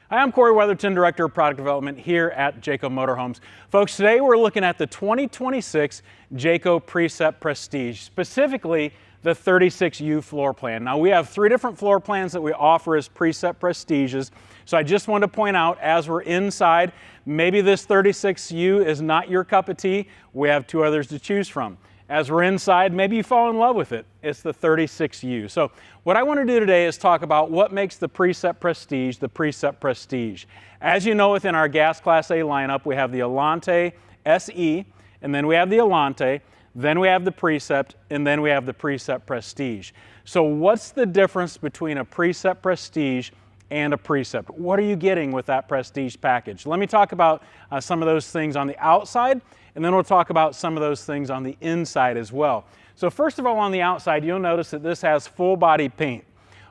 Hi, I'm Cory Weatherton, Director of Product Development here at Jayco Motorhomes. Folks, today we're looking at the 2026 Jayco Precept Prestige, specifically the 36U floor plan. Now, we have three different floor plans that we offer as Precept Prestiges. So I just wanted to point out, as we're inside, maybe this 36U is not your cup of tea. We have two others to choose from. As we're inside, maybe you fall in love with it. It's the 36U. So what I want to do today is talk about what makes the Precept Prestige the Precept Prestige. As you know, within our gas Class A lineup, we have the Alante SE, and then we have the Alante, then we have the Precept, and then we have the Precept Prestige. So what's the difference between a Precept Prestige and a Precept? What are you getting with that Prestige package? Let me talk about some of those things on the outside, and then we'll talk about some of those things on the inside as well. So first of all, on the outside, you'll notice that this has full body paint.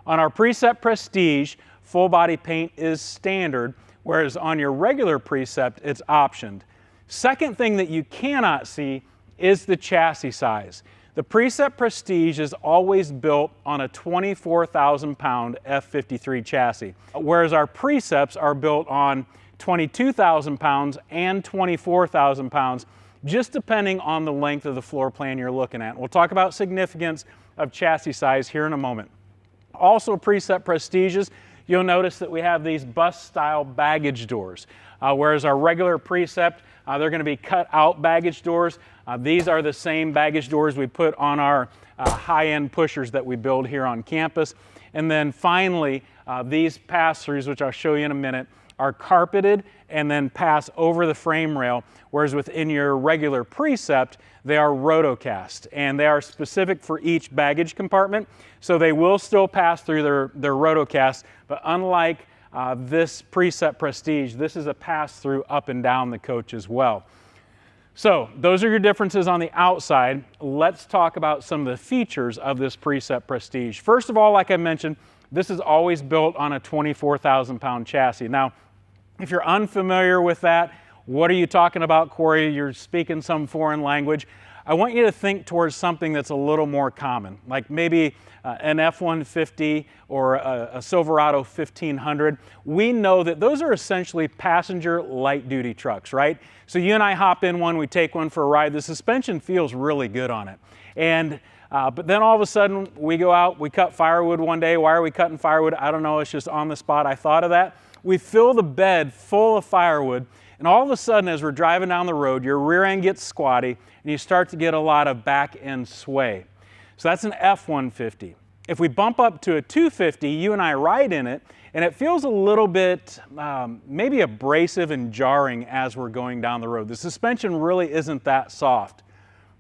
On our Precept Prestige, full body paint is standard, whereas on your regular Precept, it's optioned. Second thing that you cannot see is the chassis size. The Precept Prestige is always built on a 24,000 pound F53 chassis, whereas our Precepts are built on 22,000 pounds and 24,000 pounds, just depending on the length of the floor plan you're looking at. We'll talk about significance of chassis size here in a moment. Also, Precept Prestiges, you'll notice that we have these bus style baggage doors, whereas our regular Precept, they're going to be cut out baggage doors. These are the same baggage doors we put on our high-end pushers that we build here on campus. And then finally, these pass-throughs, which I'll show you in a minute, are carpeted and then pass over the frame rail, whereas within your regular Precept, they are rotocast, and they are specific for each baggage compartment, so they will still pass through their rotocast, but unlike this Precept Prestige, this is a pass-through up and down the coach as well. So those are your differences on the outside. Let's talk about some of the features of this Precept Prestige. First of all, like I mentioned, this is always built on a 24,000 pound chassis. Now, if you're unfamiliar with that, what are you talking about, Cory? You're speaking some foreign language. I want you to think towards something that's a little more common, like maybe an F-150 or a Silverado 1500. We know that those are essentially passenger light-duty trucks, right? So you and I hop in one, we take one for a ride. The suspension feels really good on it. And but then all of a sudden, we go out, we cut firewood one day. Why are we cutting firewood? I don't know, it's just on the spot. I thought of that. We fill the bed full of firewood, and all of a sudden, as we're driving down the road, your rear end gets squatty, and you start to get a lot of back end sway. So that's an F-150. If we bump up to a 250, you and I ride in it, and it feels a little bit maybe abrasive and jarring as we're going down the road. The suspension really isn't that soft,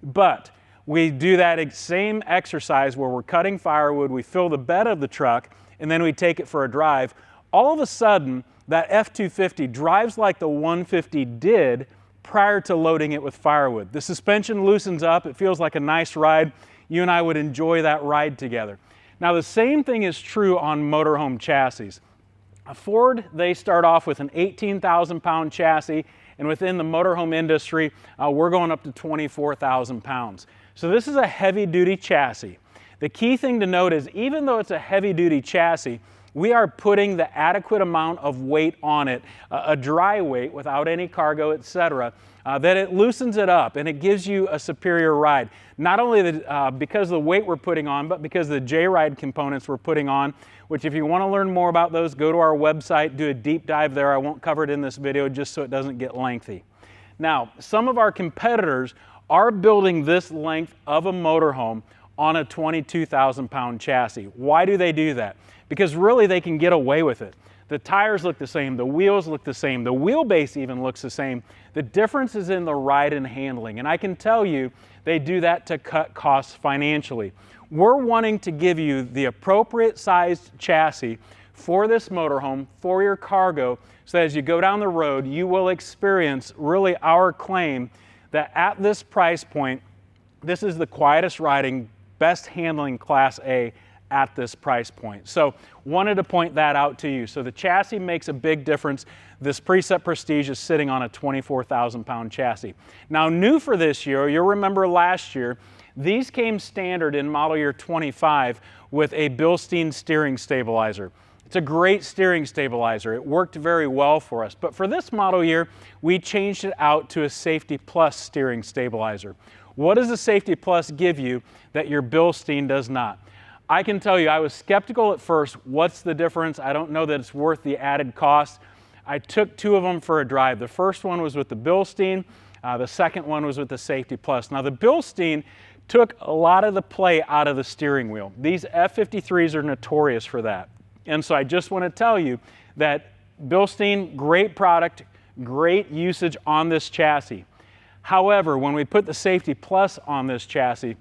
but we do that same exercise where we're cutting firewood, we fill the bed of the truck, and then we take it for a drive. All of a sudden, that F-250 drives like the 150 did prior to loading it with firewood. The suspension loosens up, it feels like a nice ride. You and I would enjoy that ride together. Now, the same thing is true on motorhome chassis. Ford, they start off with an 18,000 pound chassis, and within the motorhome industry, we're going up to 24,000 pounds. So this is a heavy-duty chassis. The key thing to note is, even though it's a heavy-duty chassis, we are putting the adequate amount of weight on it, a dry weight without any cargo, etc., that it loosens it up and it gives you a superior ride. Not only because of the weight we're putting on, but because of the J-Ride components we're putting on, which if you want to learn more about those, go to our website, do a deep dive there. I won't cover it in this video just so it doesn't get lengthy. Now, some of our competitors are building this length of a motorhome on a 22,000 pound chassis. Why do they do that? Because really they can get away with it. The tires look the same, the wheels look the same, the wheelbase even looks the same. The difference is in the ride and handling, and I can tell you they do that to cut costs financially. We're wanting to give you the appropriate sized chassis for this motorhome, for your cargo, so that as you go down the road, you will experience really our claim that at this price point, this is the quietest riding, best handling Class A at this price point. So wanted to point that out to you. So the chassis makes a big difference. This Precept Prestige is sitting on a 24,000 pound chassis. Now, new for this year, you'll remember last year, these came standard in model year 25 with a Bilstein steering stabilizer. It's a great steering stabilizer. It worked very well for us. But for this model year, we changed it out to a Safety Plus steering stabilizer. What does the Safety Plus give you that your Bilstein does not? I can tell you, I was skeptical at first. What's the difference? I don't know that it's worth the added cost. I took two of them for a drive. The first one was with the Bilstein. The second one was with the Safety Plus. Now the Bilstein took a lot of the play out of the steering wheel. These F53s are notorious for that. And so I just want to tell you that Bilstein, great product, great usage on this chassis. However, when we put the Safety Plus on this chassis,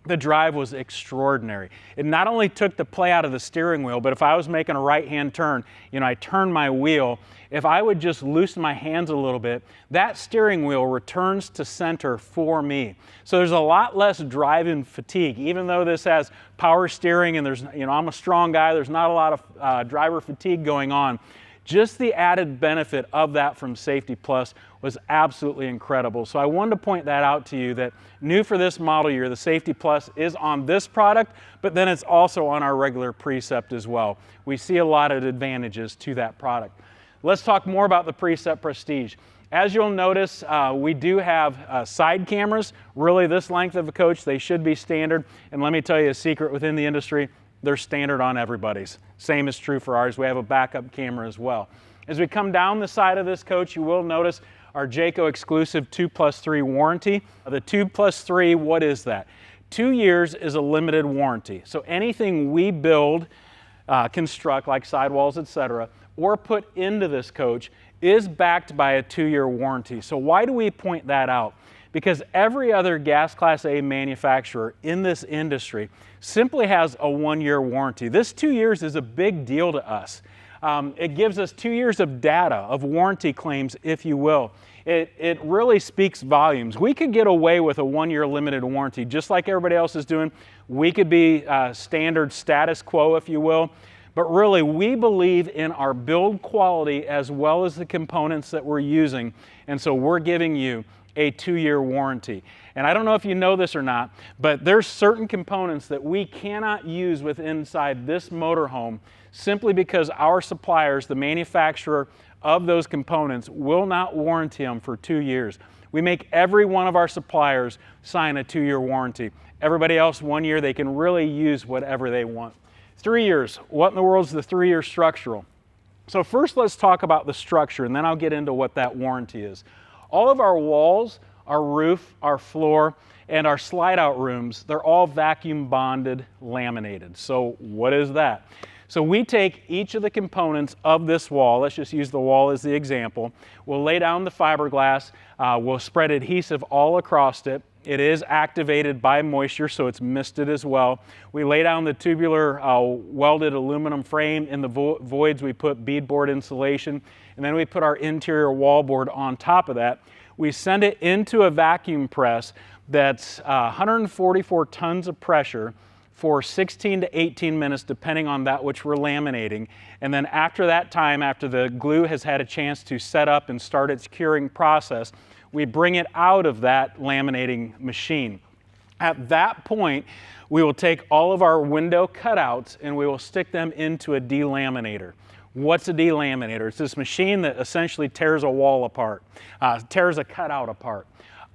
the drive was extraordinary. It not only took the play out of the steering wheel, but if I was making a right-hand turn, I turned my wheel, if I would just loosen my hands a little bit, that steering wheel returns to center for me. So there's a lot less driving fatigue, even though this has power steering and there's, I'm a strong guy, there's not a lot of driver fatigue going on. Just the added benefit of that from Safety Plus was absolutely incredible. So I wanted to point that out to you, that new for this model year, the Safety Plus is on this product, but then it's also on our regular Precept as well. We see a lot of advantages to that product. Let's talk more about the Precept Prestige. As you'll notice, we do have side cameras, really this length of a coach. They should be standard. And let me tell you a secret within the industry, they're standard on everybody's. Same is true for ours. We have a backup camera as well. As we come down the side of this coach, you will notice our Jayco exclusive 2+3 warranty. The 2+3, what is that? 2 years is a limited warranty. So anything we build, construct like sidewalls, etc., or put into this coach is backed by a 2-year warranty. So why do we point that out? Because every other gas class A manufacturer in this industry simply has a 1-year warranty. This 2 years is a big deal to us. It gives us 2 years of data, of warranty claims, if you will. It really speaks volumes. We could get away with a 1-year limited warranty, just like everybody else is doing. We could be standard status quo, if you will. But really, we believe in our build quality as well as the components that we're using. And so we're giving you a 2-year warranty. And I don't know if you know this or not, but there's certain components that we cannot use inside this motorhome simply because our suppliers, the manufacturer of those components, will not warranty them for 2 years. We make every one of our suppliers sign a 2-year warranty. Everybody else, 1 year, they can really use whatever they want. 3 years, what in the world is the 3-year structural? So first let's talk about the structure, and then I'll get into what that warranty is. All of our walls, our roof, our floor, and our slide-out rooms, they're all vacuum bonded, laminated. So what is that? So we take each of the components of this wall, let's just use the wall as the example, we'll lay down the fiberglass, we'll spread adhesive all across it. It is activated by moisture, so it's misted as well. We lay down the tubular welded aluminum frame. In the voids, we put beadboard insulation, and then we put our interior wallboard on top of that. We send it into a vacuum press that's 144 tons of pressure for 16 to 18 minutes, depending on that which we're laminating. And then after that time, after the glue has had a chance to set up and start its curing process, we bring it out of that laminating machine. At that point, we will take all of our window cutouts and we will stick them into a delaminator. What's a delaminator? It's this machine that essentially tears a wall apart, tears a cutout apart.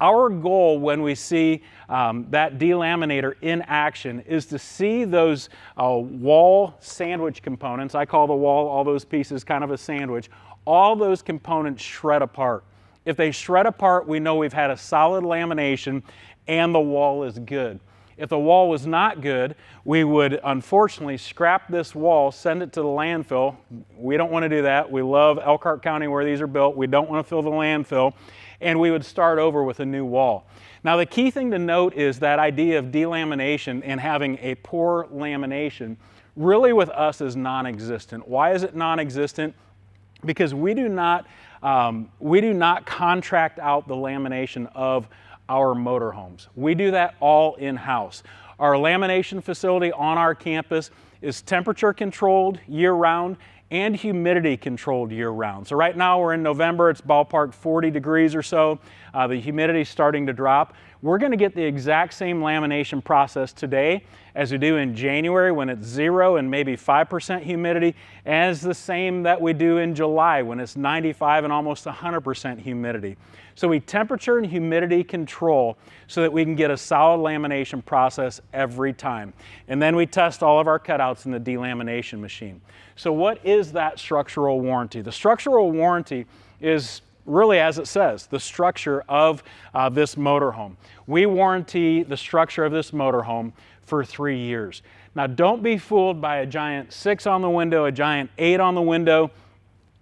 Our goal when we see that delaminator in action is to see those wall sandwich components. I call the wall, all those pieces, kind of a sandwich. All those components shred apart. If they shred apart, we know we've had a solid lamination and the wall is good. If the wall was not good, we would unfortunately scrap this wall, send it to the landfill. We don't want to do that. We love Elkhart County where these are built. We don't want to fill the landfill. And we would start over with a new wall. Now the key thing to note is that idea of delamination and having a poor lamination really with us is non-existent. Why is it non-existent? Because we do not contract out the lamination of our motorhomes. We do that all in-house. Our lamination facility on our campus is temperature controlled year-round and humidity controlled year-round. So right now we're in November, it's ballpark 40 degrees or so. The humidity is starting to drop. we're going to get the exact same lamination process today as we do in January when it's 0 and maybe 5% humidity, as the same that we do in July when it's 95 and almost 100% humidity. So we temperature and humidity control so that we can get a solid lamination process every time. And then we test all of our cutouts in the delamination machine. So what is that structural warranty? The structural warranty is really, as it says, the structure of this motorhome. We warranty the structure of this motorhome for 3 years. Now, don't be fooled by a giant 6 on the window, a giant 8 on the window.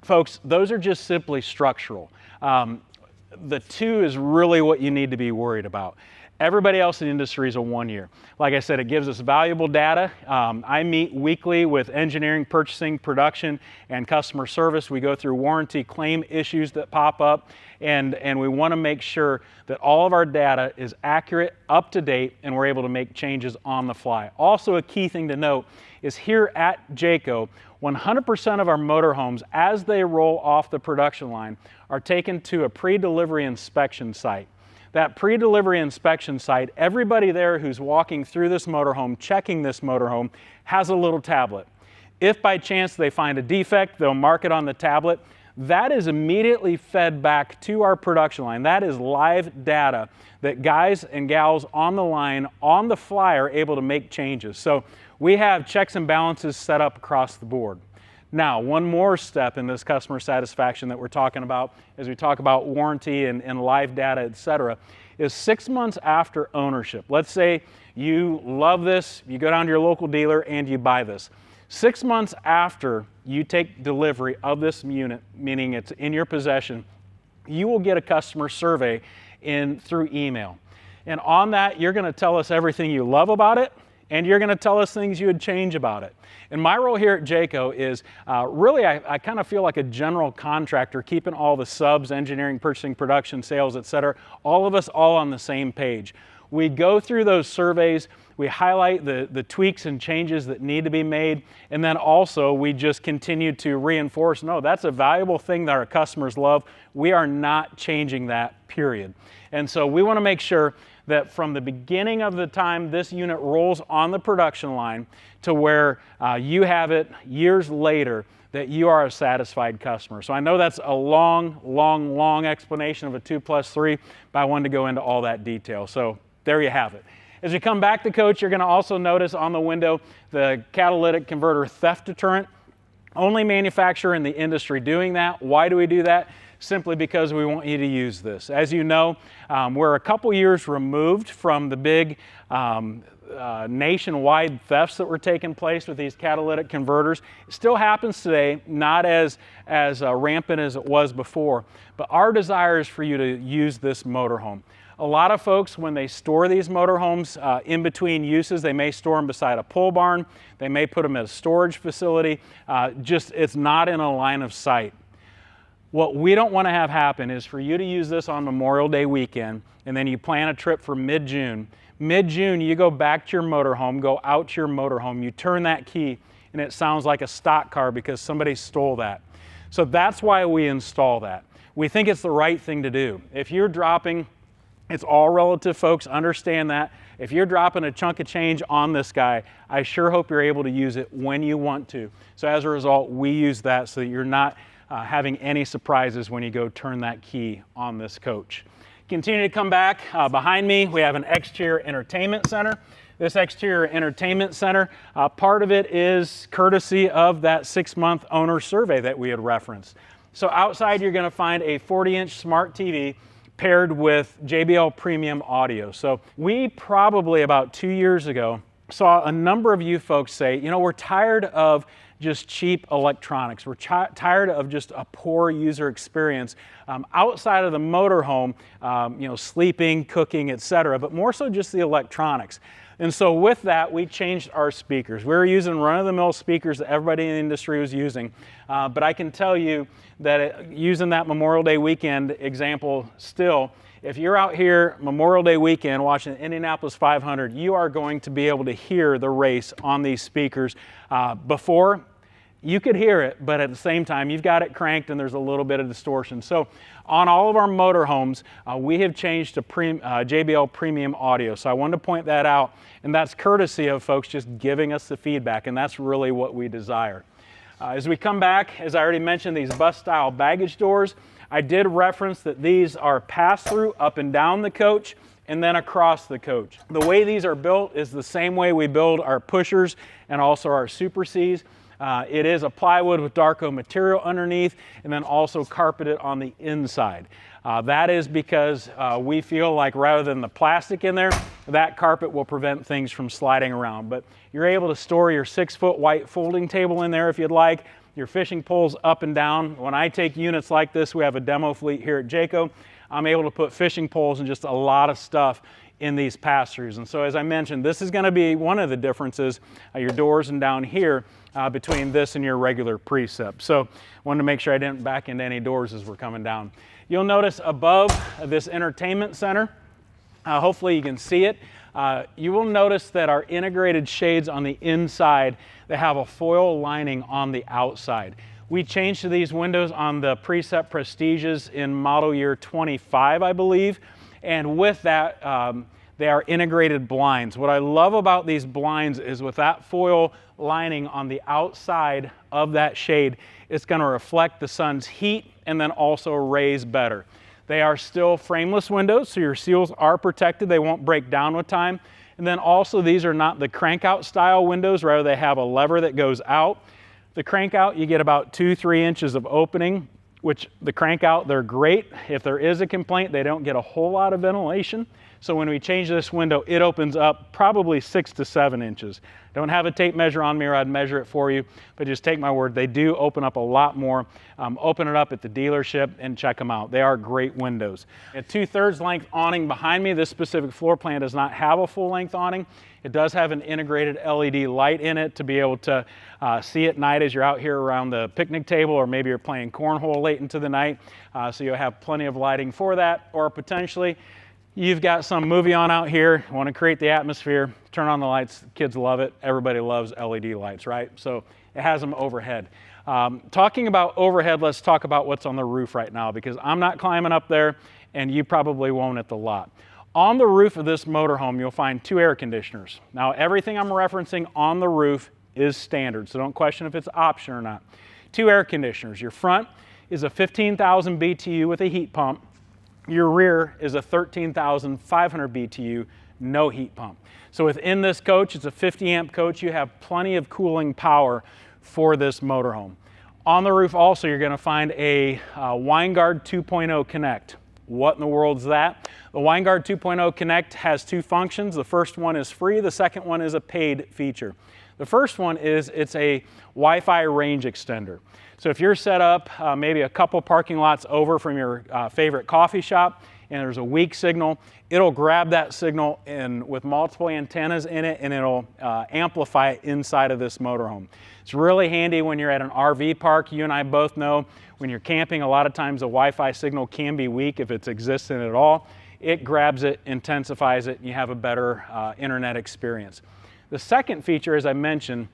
Folks, those are just simply structural. The 2 is really what you need to be worried about. Everybody else in the industry is a 1 year. Like I said, it gives us valuable data. I meet weekly with engineering, purchasing, production, and customer service. We go through warranty claim issues that pop up, and we want to make sure that all of our data is accurate, up to date, and we're able to make changes on the fly. Also, a key thing to note is here at Jayco, 100% of our motorhomes, as they roll off the production line, are taken to a pre-delivery inspection site. That pre-delivery inspection site, everybody there who's walking through this motorhome, checking this motorhome, has a little tablet. If by chance they find a defect, they'll mark it on the tablet. That is immediately fed back to our production line. That is live data that guys and gals on the line, on the fly, are able to make changes. So we have checks and balances set up across the board. Now, one more step in this customer satisfaction that we're talking about as we talk about warranty and live data, etc., is 6 months after ownership. Let's say you love this, you go down to your local dealer and you buy this. 6 months after you take delivery of this unit, meaning it's in your possession, you will get a customer survey through email. And on that, you're going to tell us everything you love about it, and you're going to tell us things you would change about it. And my role here at Jayco is really, I kind of feel like a general contractor, keeping all the subs, engineering, purchasing, production, sales, etc., all of us all on the same page. We go through those surveys, we highlight the tweaks and changes that need to be made, and then also we just continue to reinforce, no, that's a valuable thing that our customers love. We are not changing that, period. And so we want to make sure that from the beginning of the time this unit rolls on the production line to where you have it years later, that you are a satisfied customer. So I know that's a long explanation of a 2+3, but I wanted to go into all that detail. So there you have it. As you come back to coach, you're going to also notice on the window the catalytic converter theft deterrent. Only manufacturer in the industry doing that. Why do we do that? Simply because we want you to use this. As you know, we're a couple years removed from the big nationwide thefts that were taking place with these catalytic converters. It still happens today, not as rampant as it was before, but our desire is for you to use this motorhome. A lot of folks, when they store these motorhomes in between uses, they may store them beside a pole barn, they may put them at a storage facility, it's not in a line of sight. What we don't want to have happen is for you to use this on Memorial Day weekend, and then you plan a trip for mid-June. Mid-June, you go back to your motorhome, go out to your motorhome, you turn that key, and it sounds like a stock car because somebody stole that. So that's why we install that. We think it's the right thing to do. If you're dropping, it's all relative, folks, understand that. If you're dropping a chunk of change on this guy, I sure hope you're able to use it when you want to. So as a result, we use that so that you're not having any surprises when you go turn that key on this coach. Continue to come back. Behind me, we have an exterior entertainment center. This exterior entertainment center, part of it is courtesy of that 6-month owner survey that we had referenced. So outside, you're going to find a 40-inch smart TV paired with JBL premium audio. So we probably about 2 years ago saw a number of you folks say, you know, we're tired of just cheap electronics. We're tired of just a poor user experience outside of the motorhome, sleeping, cooking, etc., but more so just the electronics. And so with that, we changed our speakers. We were using run-of-the-mill speakers that everybody in the industry was using, but I can tell you that using that Memorial Day weekend example still, if you're out here Memorial Day weekend watching Indianapolis 500, you are going to be able to hear the race on these speakers. Before, you could hear it, but at the same time, you've got it cranked and there's a little bit of distortion. So on all of our motorhomes, we have changed to JBL premium audio. So I wanted to point that out, and that's courtesy of folks just giving us the feedback, and that's really what we desire. As we come back, as I already mentioned, these bus-style baggage doors, I did reference that these are pass-through up and down the coach and then across the coach. The way these are built is the same way we build our pushers and also our Super Cs. It is a plywood with Darko material underneath and then also carpeted on the inside. That is because we feel like rather than the plastic in there, that carpet will prevent things from sliding around. But you're able to store your 6-foot white folding table in there if you'd like, your fishing poles up and down. When I take units like this, we have a demo fleet here at Jayco, I'm able to put fishing poles and just a lot of stuff in these pass-throughs. And so as I mentioned, this is going to be one of the differences, your doors and down here, between this and your regular Precept. So wanted to make sure I didn't back into any doors as we're coming down. You'll notice above this entertainment center, hopefully you can see it, you will notice that our integrated shades on the inside, they have a foil lining on the outside. We changed to these windows on the Precept Prestiges in model year 25, I believe. And with that, they are integrated blinds. What I love about these blinds is with that foil lining on the outside of that shade, it's going to reflect the sun's heat and then also raise better. They are still frameless windows, so your seals are protected. They won't break down with time. And then also these are not the crank out style windows, rather they have a lever that goes out. The crank out, you get about 2-3 inches of opening, which the crank out, they're great. If there is a complaint, they don't get a whole lot of ventilation. So when we change this window, it opens up probably 6 to 7 inches. Don't have a tape measure on me or I'd measure it for you, but just take my word, they do open up a lot more. Open it up at the dealership and check them out. They are great windows. A 2/3 length awning behind me. This specific floor plan does not have a full length awning. It does have an integrated LED light in it to be able to see at night as you're out here around the picnic table, or maybe you're playing cornhole late into the night. So you'll have plenty of lighting for that, or potentially you've got some movie on out here, want to create the atmosphere, turn on the lights, kids love it, everybody loves LED lights, right? So it has them overhead. Talking about overhead, let's talk about what's on the roof right now, because I'm not climbing up there and you probably won't at the lot. On the roof of this motorhome, you'll find 2 air conditioners. Now everything I'm referencing on the roof is standard, so don't question if it's an option or not. 2 air conditioners. Your front is a 15,000 BTU with a heat pump. Your rear is a 13,500 BTU, no heat pump. So within this coach, it's a 50 amp coach. You have plenty of cooling power for this motorhome. On the roof also, you're going to find a WineGuard 2.0 Connect. What in the world's that? The WineGuard 2.0 Connect has 2 functions. The first one is free. The second one is a paid feature. The first one is it's a Wi-Fi range extender. So if you're set up maybe a couple parking lots over from your favorite coffee shop and there's a weak signal, it'll grab that signal and with multiple antennas in it, and it'll amplify it inside of this motorhome. It's really handy when you're at an RV park. You and I both know when you're camping, a lot of times the Wi-Fi signal can be weak if it's existent at all. It grabs it, intensifies it, and you have a better internet experience. The second feature, as I mentioned,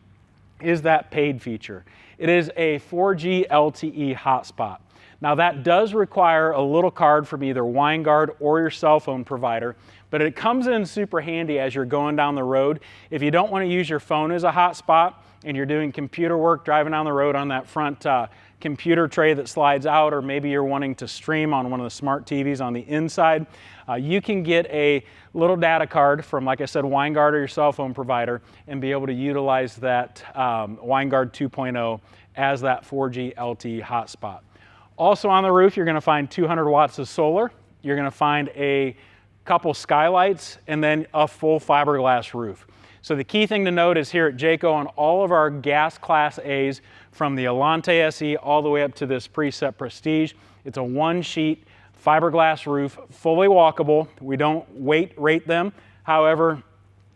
is that paid feature. It is a 4G LTE hotspot. Now that does require a little card from either WineGuard or your cell phone provider, but it comes in super handy as you're going down the road. If you don't want to use your phone as a hotspot and you're doing computer work driving down the road on that front computer tray that slides out, or maybe you're wanting to stream on one of the smart TVs on the inside, you can get a little data card from, like I said, WineGuard or your cell phone provider and be able to utilize that WineGuard 2.0 as that 4G LTE hotspot. Also on the roof, you're going to find 200 watts of solar. You're going to find a couple skylights and then a full fiberglass roof. So the key thing to note is here at Jayco, on all of our gas class A's, from the Alante SE all the way up to this Precept Prestige, it's a 1-sheet fiberglass roof, fully walkable. We don't rate them. However,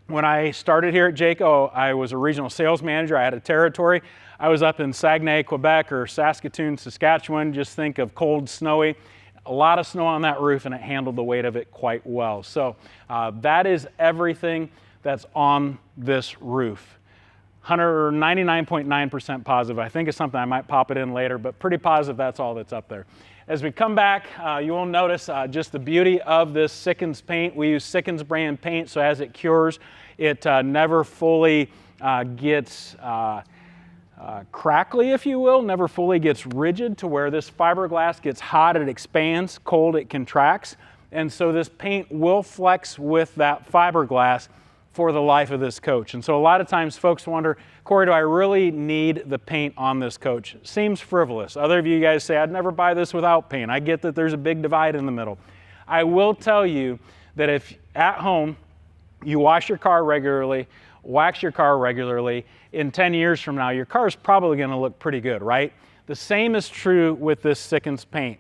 when I started here at Jayco, I was a regional sales manager. I had a territory. I was up in Saguenay, Quebec, or Saskatoon, Saskatchewan. Just think of cold, snowy. A lot of snow on that roof, and it handled the weight of it quite well. So that is everything that's on this roof. 99.9% positive. I think it's something I might pop it in later, but pretty positive that's all that's up there. As we come back, you will notice just the beauty of this Sikkens paint. We use Sikkens brand paint, so as it cures, it never fully gets crackly, if you will, never fully gets rigid to where this fiberglass gets hot, it expands, cold, it contracts. And so this paint will flex with that fiberglass for the life of this coach. And so a lot of times folks wonder, Corey, do I really need the paint on this coach? Seems frivolous. Other of you guys say, I'd never buy this without paint. I get that there's a big divide in the middle. I will tell you that if at home you wash your car regularly, wax your car regularly, in 10 years from now, your car is probably going to look pretty good, right? The same is true with this Sikkens paint.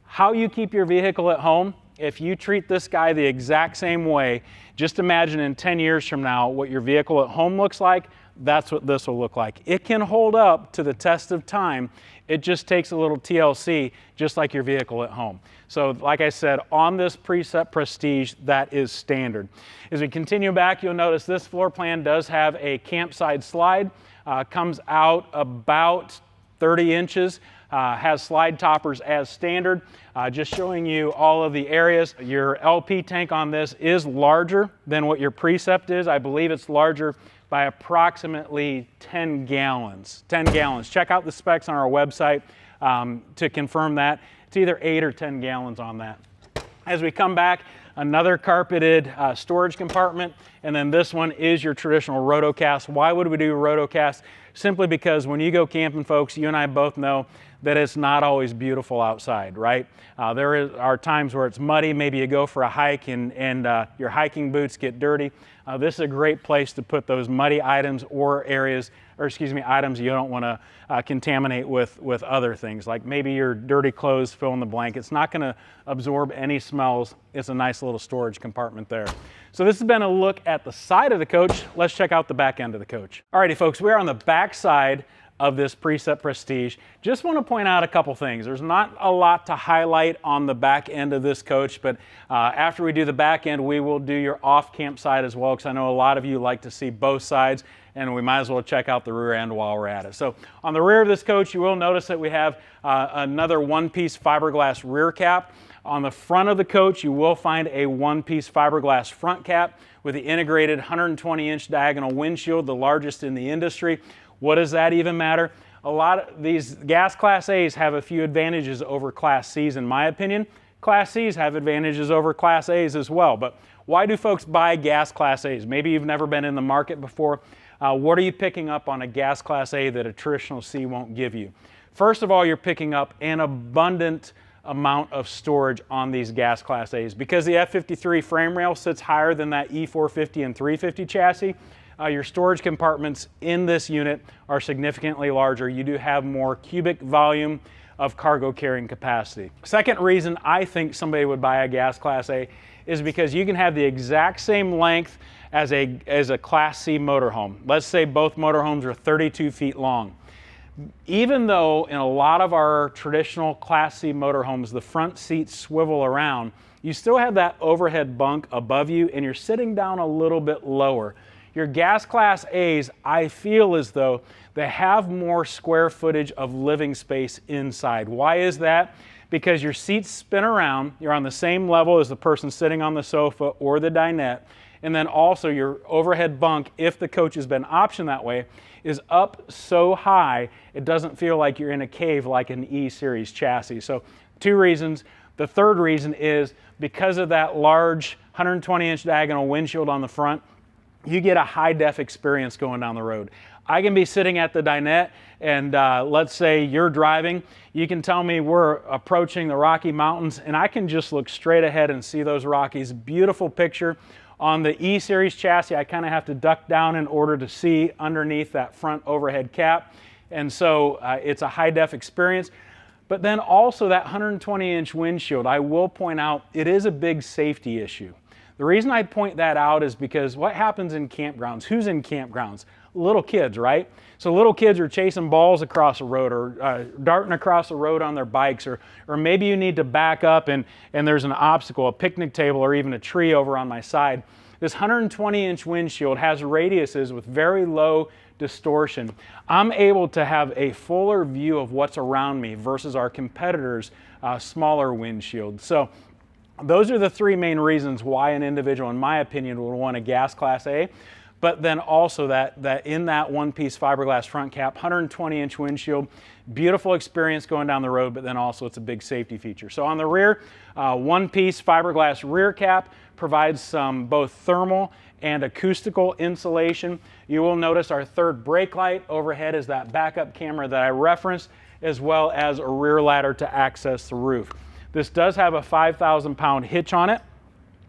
How you keep your vehicle at home, if you treat this guy the exact same way, just imagine in 10 years from now what your vehicle at home looks like. That's what this will look like. It can hold up to the test of time. It just takes a little TLC, just like your vehicle at home. So like I said, on this Precept Prestige, that is standard. As we continue back, you'll notice this floor plan does have a campside slide. Comes out about 30 inches. Has slide toppers as standard. Just showing you all of the areas. Your LP tank on this is larger than what your Precept is. I believe it's larger by approximately 10 gallons. 10 gallons. Check out the specs on our website to confirm that. It's either 8 or 10 gallons on that. As we come back, another carpeted storage compartment, and then this one is your traditional rotocast. Why would we do a rotocast? Simply because when you go camping, folks, you and I both know that it's not always beautiful outside, right? There are times where it's muddy, maybe you go for a hike and your hiking boots get dirty. This is a great place to put those muddy items or items you don't want to contaminate with other things, like maybe your dirty clothes, fill in the blank. It's not going to absorb any smells. It's a nice little storage compartment there. So this has been a look at the side of the coach. Let's check out the back end of the coach. Alrighty folks, we are on the back side of this Precept Prestige. Just want to point out a couple things. There's not a lot to highlight on the back end of this coach, but after we do the back end, we will do your off-camp side as well, because I know a lot of you like to see both sides, and we might as well check out the rear end while we're at it. So on the rear of this coach, you will notice that we have another one-piece fiberglass rear cap. On the front of the coach, you will find a one-piece fiberglass front cap with the integrated 120-inch diagonal windshield, the largest in the industry. What does that even matter? A lot of these gas Class A's have a few advantages over Class C's in my opinion. Class C's have advantages over Class A's as well. But why do folks buy gas Class A's? Maybe you've never been in the market before. What are you picking up on a gas Class A that a traditional C won't give you? First of all, you're picking up an abundant amount of storage on these gas Class A's. Because the F53 frame rail sits higher than that E450 and 350 chassis, your storage compartments in this unit are significantly larger. You do have more cubic volume of cargo carrying capacity. Second reason I think somebody would buy a gas Class A is because you can have the exact same length as a Class C motorhome. Let's say both motorhomes are 32 feet long. Even though in a lot of our traditional Class C motorhomes, the front seats swivel around, you still have that overhead bunk above you and you're sitting down a little bit lower. Your gas Class A's, I feel as though they have more square footage of living space inside. Why is that? Because your seats spin around, you're on the same level as the person sitting on the sofa or the dinette, and then also your overhead bunk, if the coach has been optioned that way, is up so high it doesn't feel like you're in a cave like an E-Series chassis. So 2 reasons. The third reason is because of that large 120-inch diagonal windshield on the front, you get a high-def experience going down the road. I can be sitting at the dinette and let's say you're driving. You can tell me we're approaching the Rocky Mountains and I can just look straight ahead and see those Rockies. Beautiful picture. On the E-Series chassis, I kind of have to duck down in order to see underneath that front overhead cap. And so it's a high-def experience. But then also that 120-inch windshield, I will point out, it is a big safety issue. The reason I point that out is because what happens in campgrounds? Who's in campgrounds? Little kids, right? So little kids are chasing balls across the road or darting across the road on their bikes, or maybe you need to back up and there's an obstacle, a picnic table, or even a tree over on my side. This 120-inch windshield has radiuses with very low distortion, I'm able to have a fuller view of what's around me versus our competitors' smaller windshield. So those are the three main reasons why an individual, in my opinion, would want a gas Class A. But then also that in that one-piece fiberglass front cap, 120-inch windshield, beautiful experience going down the road, but then also it's a big safety feature. So on the rear, one-piece fiberglass rear cap provides some both thermal and acoustical insulation. You will notice our third brake light overhead is that backup camera that I referenced, as well as a rear ladder to access the roof. This does have a 5,000-pound hitch on it.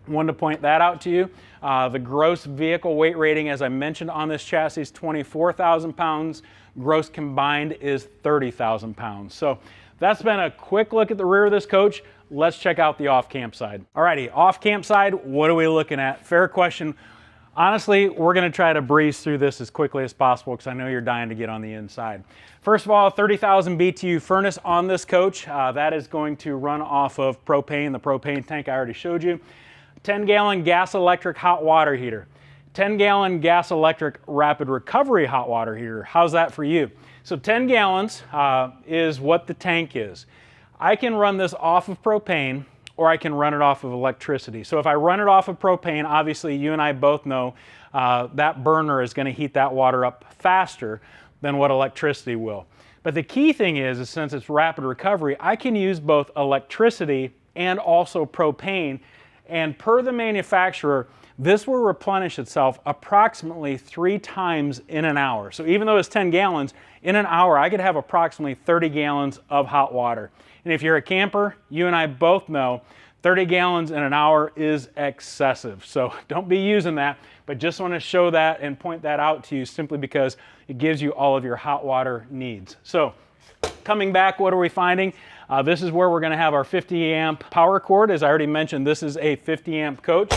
Wanted to point that out to you. The gross vehicle weight rating, as I mentioned on this chassis, is 24,000 pounds. Gross combined is 30,000 pounds. So that's been a quick look at the rear of this coach. Let's check out the off-camp side. Alrighty, off-camp side, what are we looking at? Fair question. Honestly, we're going to try to breeze through this as quickly as possible because I know you're dying to get on the inside. First of all, 30,000 BTU furnace on this coach. That is going to run off of propane, the propane tank I already showed you. 10-gallon gas electric hot water heater. 10-gallon gas electric rapid recovery hot water heater. How's that for you? So 10 gallons is what the tank is. I can run this off of propane or I can run it off of electricity. So if I run it off of propane, obviously you and I both know that burner is going to heat that water up faster than what electricity will. But the key thing is since it's rapid recovery, I can use both electricity and also propane. And per the manufacturer, this will replenish itself approximately 3 times in an hour. So even though it's 10 gallons, in an hour I could have approximately 30 gallons of hot water. And if you're a camper, you and I both know 30 gallons in an hour is excessive. So don't be using that, but just want to show that and point that out to you simply because it gives you all of your hot water needs. So coming back, what are we finding? This is where we're going to have our 50 amp power cord. As I already mentioned, this is a 50 amp coach.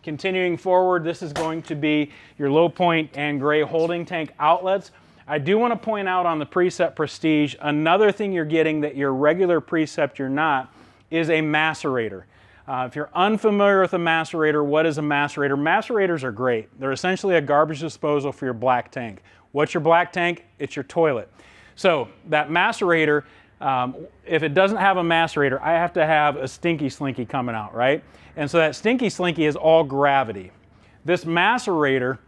Continuing forward, this is going to be your low point and gray holding tank outlets. I do want to point out on the Precept Prestige, another thing you're getting that your regular Precept you're not, is a macerator. If you're unfamiliar with a macerator, what is a macerator? Macerators are great. They're essentially a garbage disposal for your black tank. What's your black tank? It's your toilet. So that macerator, if it doesn't have a macerator, I have to have a stinky slinky coming out, right? And so that stinky slinky is all gravity. This macerator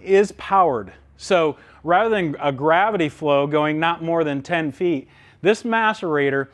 is powered. So rather than a gravity flow going not more than 10 feet, this macerator,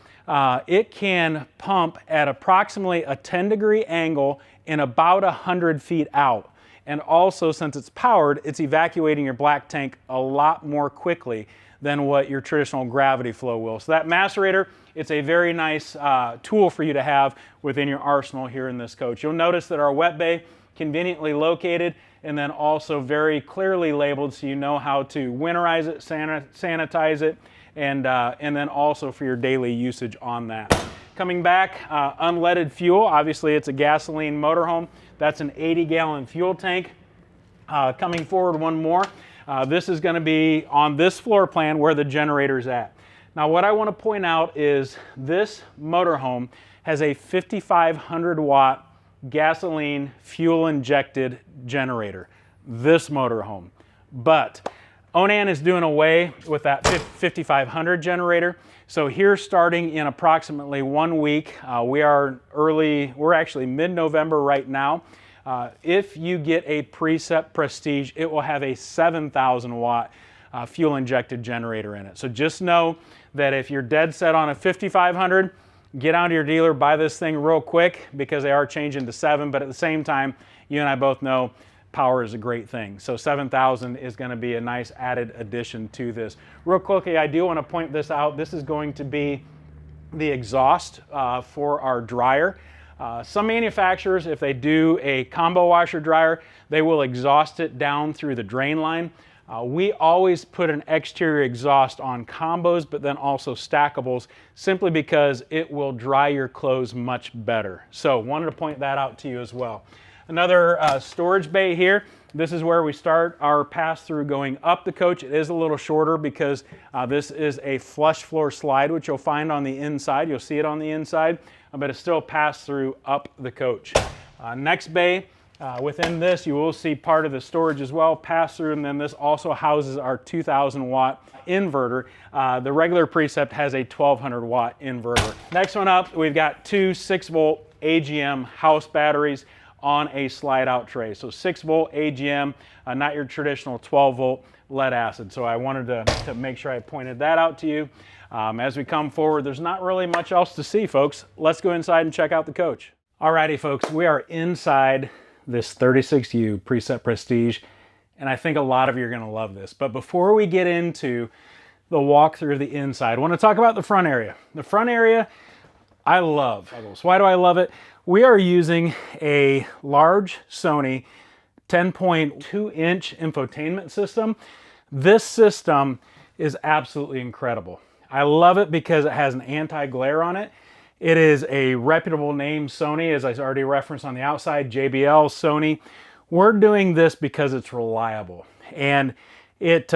it can pump at approximately a 10-degree angle and about 100 feet out. And also, since it's powered, it's evacuating your black tank a lot more quickly than what your traditional gravity flow will. So that macerator, it's a very nice tool for you to have within your arsenal here in this coach. You'll notice that our wet bay, conveniently located, and then also very clearly labeled so you know how to winterize it, sanitize it, and then also for your daily usage on that. Coming back, unleaded fuel. Obviously, it's a gasoline motorhome. That's an 80-gallon fuel tank. Coming forward one more. This is going to be on this floor plan where the generator's at. Now, what I want to point out is this motorhome has a 5,500 watt gasoline fuel injected generator. This motorhome. But Onan is doing away with that 5,500 generator. So here, starting in approximately 1 week, we're actually mid-November right now. If you get a Precept Prestige, it will have a 7,000 watt fuel injected generator in it. So just know that if you're dead set on a 5,500, get out to your dealer, buy this thing real quick because they are changing to 7, but at the same time, you and I both know power is a great thing. So 7,000 is going to be a nice added addition to this. Real quickly, I do want to point this out. This is going to be the exhaust for our dryer. Some manufacturers, if they do a combo washer dryer, they will exhaust it down through the drain line. We always put an exterior exhaust on combos, but then also stackables, simply because it will dry your clothes much better. So wanted to point that out to you as well. Another storage bay here. This is where we start our pass-through going up the coach. It is a little shorter because this is a flush floor slide, which you'll find on the inside. You'll see it on the inside, but it's still pass-through up the coach. Next bay Within this, you will see part of the storage as well, pass through, and then this also houses our 2,000 watt inverter. The regular Precept has a 1,200 watt inverter. Next one up, we've got two 6-volt AGM house batteries on a slide out tray. So 6-volt AGM, not your traditional 12-volt lead acid. So I wanted to make sure I pointed that out to you. As we come forward, there's not really much else to see, folks. Let's go inside and check out the coach. Alrighty, folks, we are inside this 36U Precept Prestige, and I think a lot of you are going to love this. But before we get into the walk through the inside, I want to talk about the front area. The front area, I love. Why do I love it? We are using a large Sony 10.2-inch infotainment system. This system is absolutely incredible. I love it because it has an anti-glare on it. It is a reputable name, Sony, as I already referenced on the outside, JBL, Sony. We're doing this because it's reliable, and it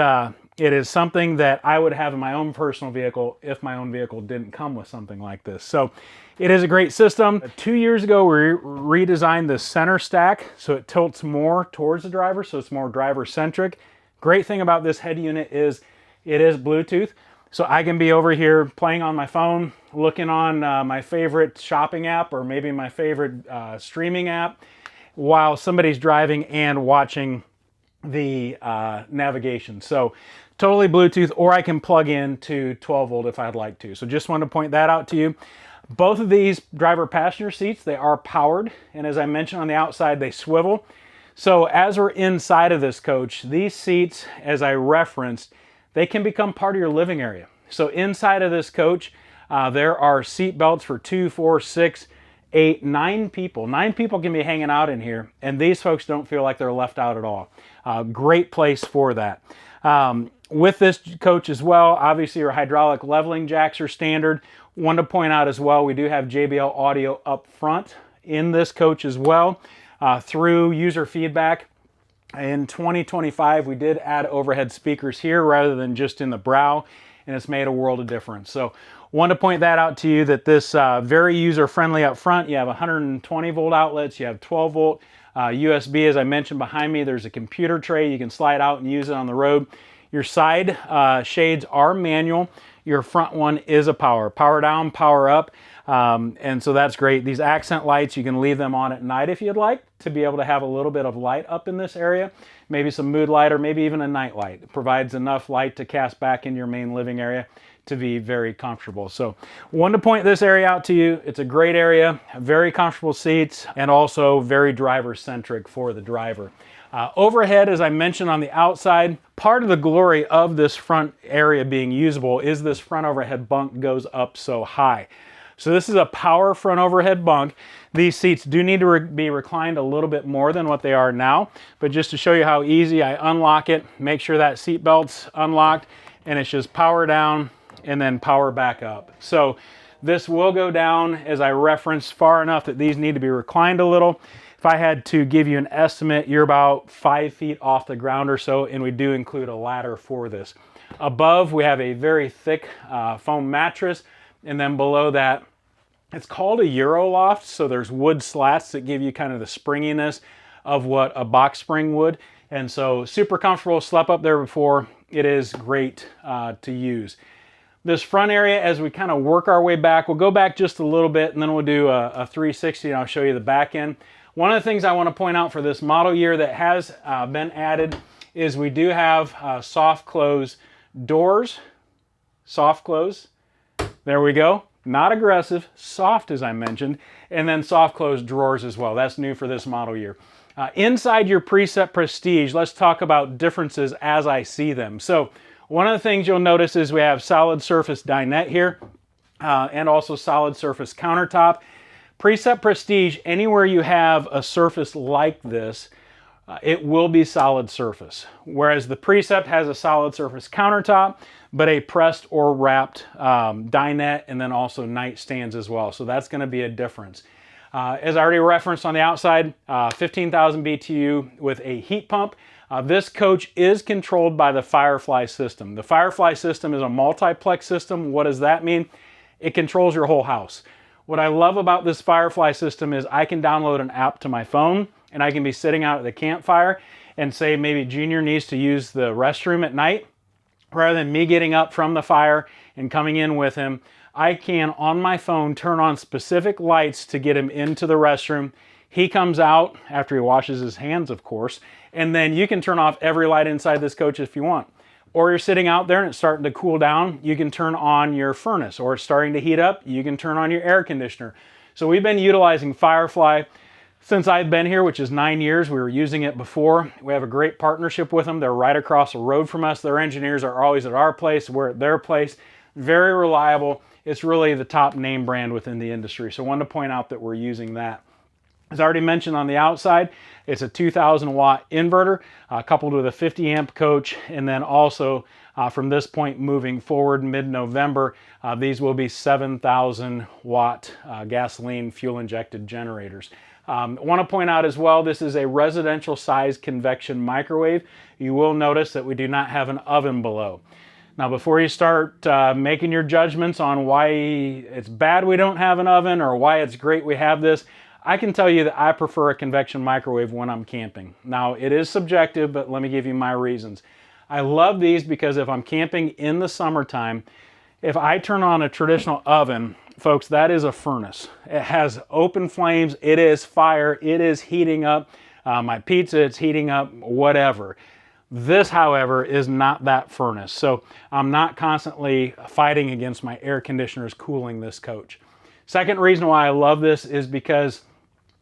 is something that I would have in my own personal vehicle if my own vehicle didn't come with something like this. So it is a great system. 2 years ago, we redesigned the center stack so it tilts more towards the driver, so it's more driver-centric. Great thing about this head unit is it is Bluetooth. So I can be over here playing on my phone, looking on my favorite shopping app or maybe my favorite streaming app while somebody's driving and watching the navigation. So totally Bluetooth, or I can plug in to 12 volt if I'd like to. So just wanted to point that out to you. Both of these driver passenger seats, they are powered. And as I mentioned on the outside, they swivel. So as we're inside of this coach, these seats, as I referenced, they can become part of your living area. So inside of this coach, there are seat belts for 2, 4, 6, 8, 9 people. 9 people can be hanging out in here, and these folks don't feel like they're left out at all. Great place for that. With this coach as well, obviously your hydraulic leveling jacks are standard. One to point out as well, we do have JBL audio up front in this coach as well through user feedback. In 2025, we did add overhead speakers here rather than just in the brow, and it's made a world of difference. So want to point that out to you, that this very user-friendly up front. You have 120 volt outlets, you have 12 volt USB, as I mentioned behind me. There's a computer tray you can slide out and use it on the road. Your side shades are manual. Your front one is a power down, power up. And so that's great. These accent lights, you can leave them on at night if you'd like, to be able to have a little bit of light up in this area. Maybe some mood light or maybe even a night light. It provides enough light to cast back into your main living area to be very comfortable. So wanted to point this area out to you. It's a great area, very comfortable seats, and also very driver-centric for the driver. Overhead, as I mentioned on the outside, part of the glory of this front area being usable is this front overhead bunk goes up so high. So this is a power front overhead bunk. These seats do need to be reclined a little bit more than what they are now, but just to show you how easy, I unlock it, make sure that seat belt's unlocked, and it's just power down and then power back up. So this will go down, as I referenced, far enough that these need to be reclined a little. If I had to give you an estimate, you're about 5 feet off the ground or so, and we do include a ladder for this. Above, we have a very thick foam mattress, and then below that, it's called a Euro loft, so there's wood slats that give you kind of the springiness of what a box spring would. And so super comfortable, slept up there before. It is great to use. This front area, as we kind of work our way back, we'll go back just a little bit and then we'll do a 360 and I'll show you the back end. One of the things I want to point out for this model year that has been added is we do have soft close doors. Soft close. There we go. Not aggressive, soft as I mentioned, and then soft close drawers as well. That's new for this model year. Inside your Precept Prestige, let's talk about differences as I see them. So one of the things you'll notice is we have solid surface dinette here and also solid surface countertop. Precept Prestige, anywhere you have a surface like this, it will be solid surface. Whereas the Precept has a solid surface countertop, but a pressed or wrapped dinette, and then also nightstands as well. So that's going to be a difference. As I already referenced on the outside, 15,000 BTU with a heat pump. This coach is controlled by the Firefly system. The Firefly system is a multiplex system. What does that mean? It controls your whole house. What I love about this Firefly system is I can download an app to my phone. and I can be sitting out at the campfire and say maybe Junior needs to use the restroom at night, rather than me getting up from the fire and coming in with him, I can, on my phone, turn on specific lights to get him into the restroom. He comes out after he washes his hands, of course, and then you can turn off every light inside this coach if you want. Or you're sitting out there and it's starting to cool down, you can turn on your furnace. Or it's starting to heat up, you can turn on your air conditioner. So we've been utilizing Firefly since I've been here, which is 9 years. We were using it before. We have a great partnership with them. They're right across the road from us. Their engineers are always at our place, we're at their place. Very reliable. It's really the top name brand within the industry. So I wanted to point out that we're using that. As I already mentioned, on the outside, it's a 2,000 watt inverter coupled with a 50 amp coach. And then also from this point moving forward, mid-November, these will be 7,000 watt gasoline fuel injected generators. I want to point out as well, this is a residential size convection microwave. You will notice that we do not have an oven below. Now, before you start making your judgments on why it's bad we don't have an oven or why it's great we have this, I can tell you that I prefer a convection microwave when I'm camping. Now, it is subjective, but let me give you my reasons. I love these because if I'm camping in the summertime, if I turn on a traditional oven, folks, that is a furnace. It has open flames, it is fire, it is heating up my pizza, it's heating up whatever. This, however, is not that furnace. So I'm not constantly fighting against my air conditioners cooling this coach. Second reason why I love this is because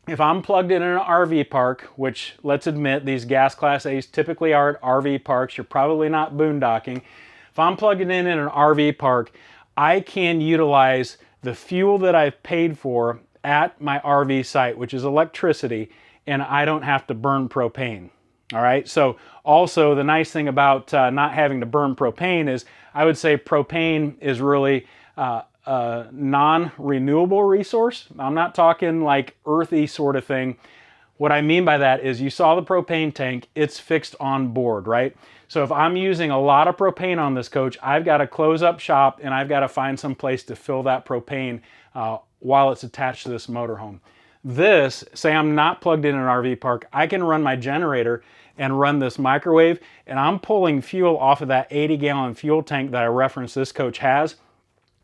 if I'm plugged in an RV park, which let's admit these gas class A's typically are at RV parks, you're probably not boondocking. If I'm plugged in an RV park, I can utilize the fuel that I've paid for at my RV site, which is electricity, and I don't have to burn propane. All right, so also the nice thing about not having to burn propane is I would say propane is really a non-renewable resource. I'm not talking like earthy sort of thing. What I mean by that is you saw the propane tank, it's fixed on board, right? So if I'm using a lot of propane on this coach, I've got to close up shop and I've got to find some place to fill that propane while it's attached to this motorhome. This, say I'm not plugged in an RV park, I can run my generator and run this microwave, and I'm pulling fuel off of that 80-gallon fuel tank that I referenced this coach has.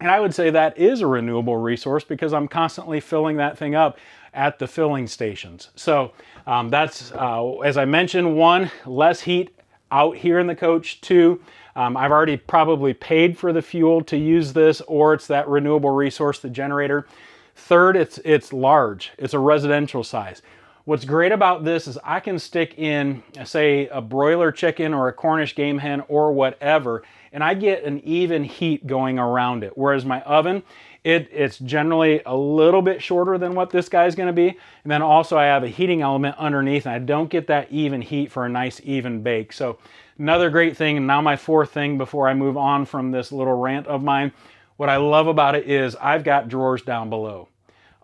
And I would say that is a renewable resource because I'm constantly filling that thing up at the filling stations. So that's, as I mentioned, one, less heat out here in the coach. Two, I've already probably paid for the fuel to use this, or it's that renewable resource, the generator. Third, it's large. It's a residential size. What's great about this is I can stick in, say, a broiler chicken or a Cornish game hen or whatever, and I get an even heat going around it. Whereas my oven, it's generally a little bit shorter than what this guy's gonna be. And then also I have a heating element underneath, and I don't get that even heat for a nice even bake. So another great thing, and now my fourth thing before I move on from this little rant of mine, what I love about it is I've got drawers down below.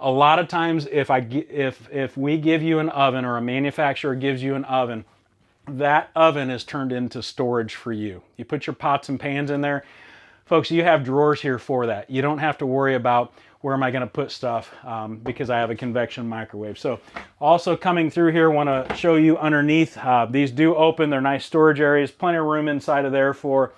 A lot of times if we give you an oven or a manufacturer gives you an oven, that oven is turned into storage for you. You put your pots and pans in there. Folks, you have drawers here for that. You don't have to worry about where am I going to put stuff because I have a convection microwave. So also coming through here, want to show you underneath. These do open. They're nice storage areas. Plenty of room inside of there for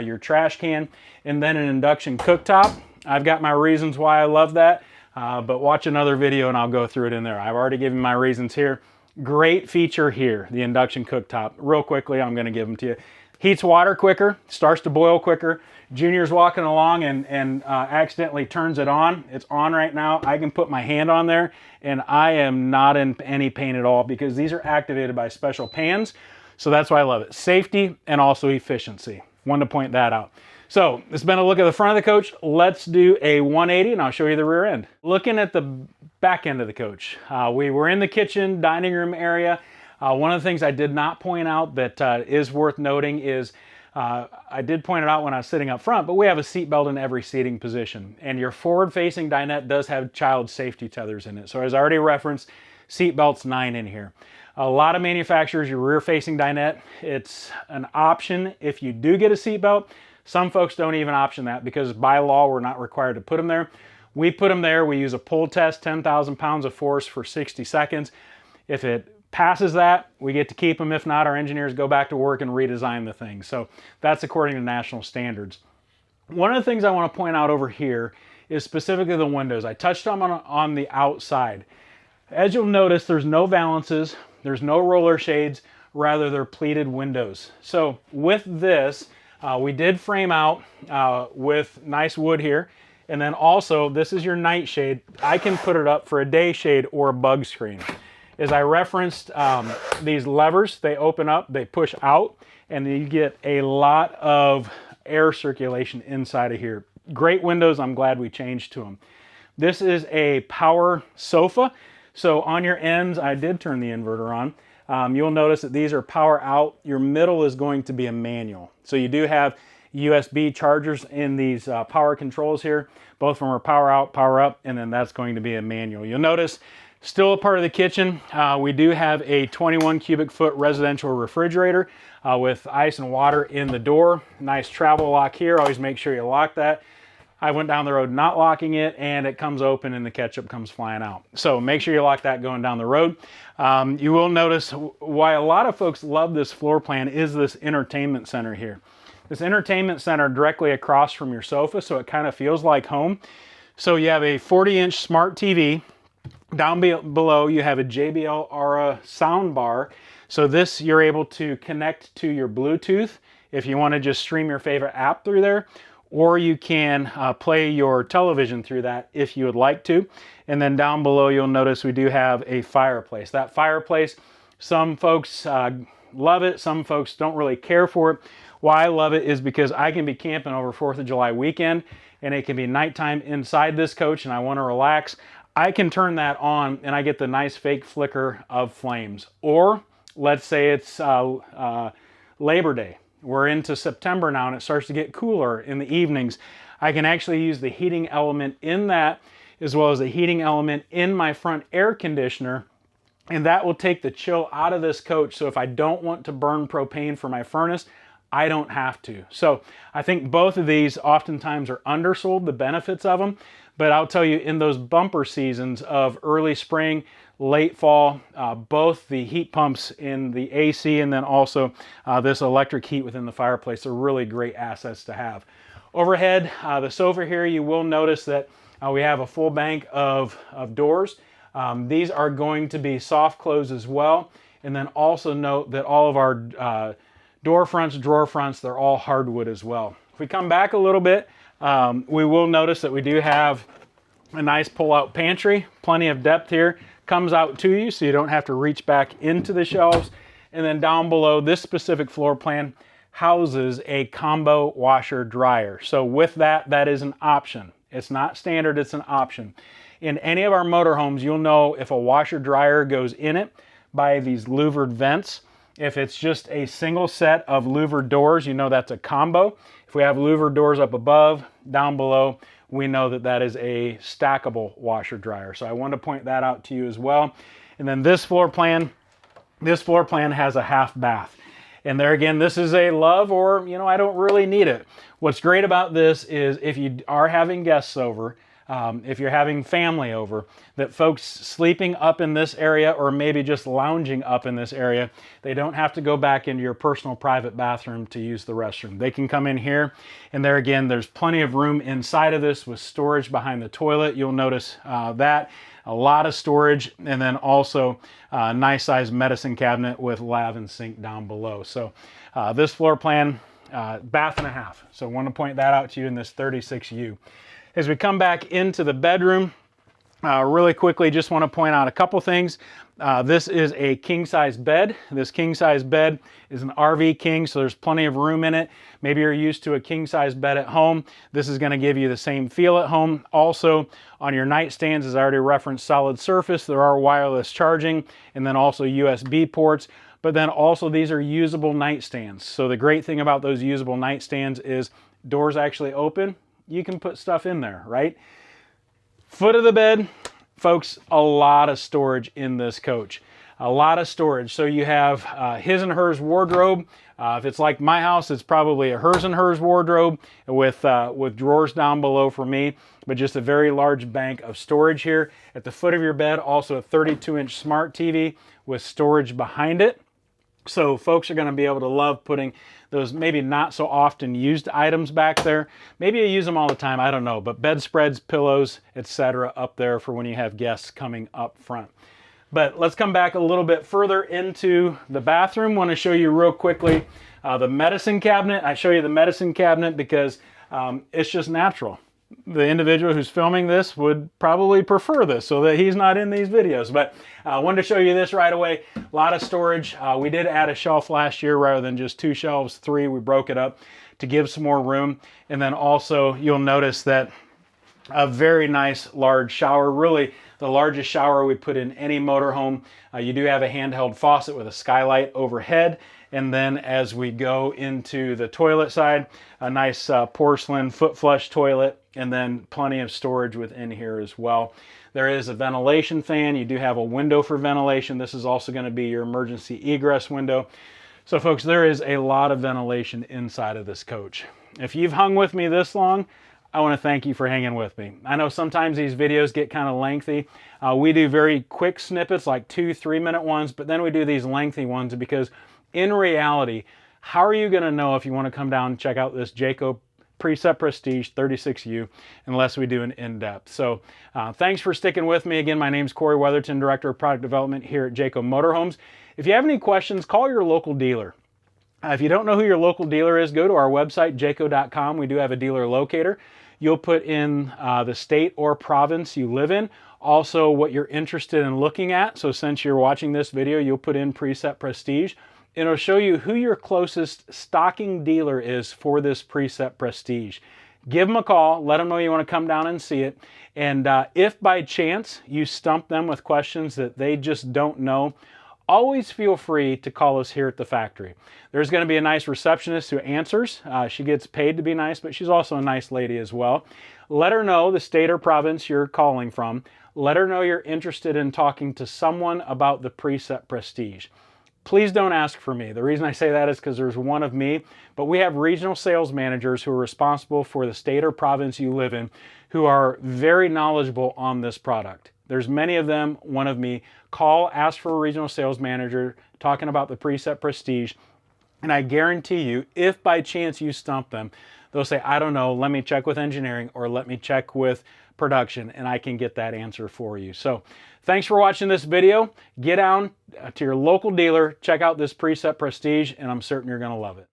your trash can. And then an induction cooktop. I've got my reasons why I love that. But watch another video and I'll go through it in there. I've already given my reasons here. Great feature here, the induction cooktop. Real quickly, I'm gonna give them to you. Heats water quicker, starts to boil quicker. Junior's walking along and accidentally turns it on. It's on right now. I can put my hand on there and I am not in any pain at all because these are activated by special pans. So that's why I love it. Safety and also efficiency. Wanted to point that out. So it's been a look at the front of the coach. Let's do a 180 and I'll show you the rear end. Looking at the back end of the coach, we were in the kitchen, dining room area. One of the things I did not point out that is worth noting is I did point it out when I was sitting up front, but we have a seat belt in every seating position. And your forward-facing dinette does have child safety tethers in it. So as I already referenced, seat belt's 9 in here. A lot of manufacturers, your rear-facing dinette, it's an option if you do get a seat belt. Some folks don't even option that because by law, we're not required to put them there. We put them there. We use a pull test, 10,000 pounds of force for 60 seconds. If it passes that, we get to keep them. If not, our engineers go back to work and redesign the thing. So that's according to national standards. One of the things I want to point out over here is specifically the windows. I touched on the outside. As you'll notice, there's no valances, there's no roller shades, rather they're pleated windows. So with this, we did frame out with nice wood here. And then also, this is your night shade. I can put it up for a day shade or a bug screen. As I referenced, these levers, they open up, they push out, and you get a lot of air circulation inside of here. Great windows, I'm glad we changed to them. This is a power sofa. So on your ends, I did turn the inverter on. You'll notice that these are power out. Your middle is going to be a manual. So you do have USB chargers in these power controls here. Both of them are power out, power up, and then that's going to be a manual. You'll notice, still a part of the kitchen, we do have a 21 cubic foot residential refrigerator with ice and water in the door. Nice travel lock here. Always make sure you lock that. I went down the road not locking it, and it comes open and the ketchup comes flying out. So make sure you lock that going down the road. You will notice why a lot of folks love this floor plan is this entertainment center here. This entertainment center directly across from your sofa, so it kind of feels like home. So you have a 40-inch smart TV. Down below, you have a JBL Aura sound bar. So this, you're able to connect to your Bluetooth if you want to just stream your favorite app through there, or you can play your television through that if you would like to. And then down below, you'll notice we do have a fireplace. That fireplace, some folks love it, some folks don't really care for it. Why I love it is because I can be camping over 4th of July weekend, and it can be nighttime inside this coach and I want to relax. I can turn that on and I get the nice fake flicker of flames. Or let's say it's Labor Day. We're into September now and it starts to get cooler in the evenings. I can actually use the heating element in that as well as the heating element in my front air conditioner, and that will take the chill out of this coach. So if I don't want to burn propane for my furnace, I don't have to. So I think both of these oftentimes are undersold, the benefits of them. But I'll tell you, in those bumper seasons of early spring, late fall, both the heat pumps in the AC and then also this electric heat within the fireplace are really great assets to have. Overhead, the sofa here, you will notice that we have a full bank of doors. These are going to be soft close as well. And then also note that all of our door fronts, drawer fronts, they're all hardwood as well. If we come back a little bit, we will notice that we do have a nice pull-out pantry, plenty of depth here, comes out to you so you don't have to reach back into the shelves. And then down below, this specific floor plan houses a combo washer dryer. So with that, that is an option. It's not standard, it's an option. In any of our motorhomes, you'll know if a washer dryer goes in it by these louvered vents. If it's just a single set of louvered doors, you know that's a combo. If we have louvered doors up above, down below, we know that that is a stackable washer dryer. So I wanted to point that out to you as well. And then this floor plan has a half bath. And there again, this is a love or, you know, I don't really need it. What's great about this is if you are having guests over, if you're having family over, that folks sleeping up in this area or maybe just lounging up in this area, they don't have to go back into your personal private bathroom to use the restroom. They can come in here, and there again, there's plenty of room inside of this with storage behind the toilet. You'll notice that. A lot of storage, and then also a nice sized medicine cabinet with lav and sink down below. So this floor plan, bath and a half. So I want to point that out to you in this 36U. As we come back into the bedroom, really quickly, just want to point out a couple things. This is a king-size bed. This king-size bed is an RV king, so there's plenty of room in it. Maybe you're used to a king-size bed at home. This is going to give you the same feel at home. Also, on your nightstands, as I already referenced, solid surface. There are wireless charging, and then also USB ports. But then also, these are usable nightstands. So the great thing about those usable nightstands is doors actually open. You can put stuff in there, right? Foot of the bed, folks, a lot of storage in this coach. A lot of storage. So you have his and hers wardrobe. If it's like my house, it's probably a hers and hers wardrobe with drawers down below for me, but just a very large bank of storage here. At the foot of your bed, also a 32-inch smart TV with storage behind it. So folks are going to be able to love putting those maybe not so often used items back there. Maybe you use them all the time, I don't know, but bedspreads, pillows, etc. up there for when you have guests coming up front. But let's come back a little bit further into the bathroom. Want to show you real quickly the medicine cabinet. I show you the medicine cabinet because it's just natural. The individual who's filming this would probably prefer this so that he's not in these videos. But I wanted to show you this right away. A lot of storage. We did add a shelf last year rather than just 2 shelves, 3. We broke it up to give some more room. And then also you'll notice that a very nice large shower, really the largest shower we put in any motorhome. You do have a handheld faucet with a skylight overhead. And then as we go into the toilet side, a nice porcelain foot flush toilet, and then plenty of storage within here as well. There is a ventilation fan. You do have a window for ventilation. This is also going to be your emergency egress window. So folks, there is a lot of ventilation inside of this coach. If you've hung with me this long, I want to thank you for hanging with me. I know sometimes these videos get kind of lengthy. We do very quick snippets, like 2-3 minute ones, but then we do these lengthy ones because in reality, how are you going to know if you want to come down and check out this Jayco Precept Prestige 36U unless we do an in-depth? So thanks for sticking with me. Again, my name's Cory Weatherton, Director of Product Development here at Jayco Motorhomes. If you have any questions, call your local dealer. If you don't know who your local dealer is, go to our website, jayco.com. We do have a dealer locator. You'll put in the state or province you live in, also what you're interested in looking at. So since you're watching this video, you'll put in Precept Prestige. It'll show you who your closest stocking dealer is for this Precept Prestige. Give them a call, let them know you want to come down and see it. And if by chance you stump them with questions that they just don't know, always feel free to call us here at the factory. There's going to be a nice receptionist who answers. She gets paid to be nice, but she's also a nice lady as well. Let her know the state or province you're calling from. Let her know you're interested in talking to someone about the Precept Prestige. Please don't ask for me. The reason I say that is because there's one of me, but we have regional sales managers who are responsible for the state or province you live in who are very knowledgeable on this product. There's many of them, one of me. Call, ask for a regional sales manager talking about the Precept Prestige, and I guarantee you, if by chance you stump them, they'll say, I don't know, let me check with engineering or let me check with production, and I can get that answer for you. So thanks for watching this video. Get down to your local dealer, check out this Precept Prestige, and I'm certain you're going to love it.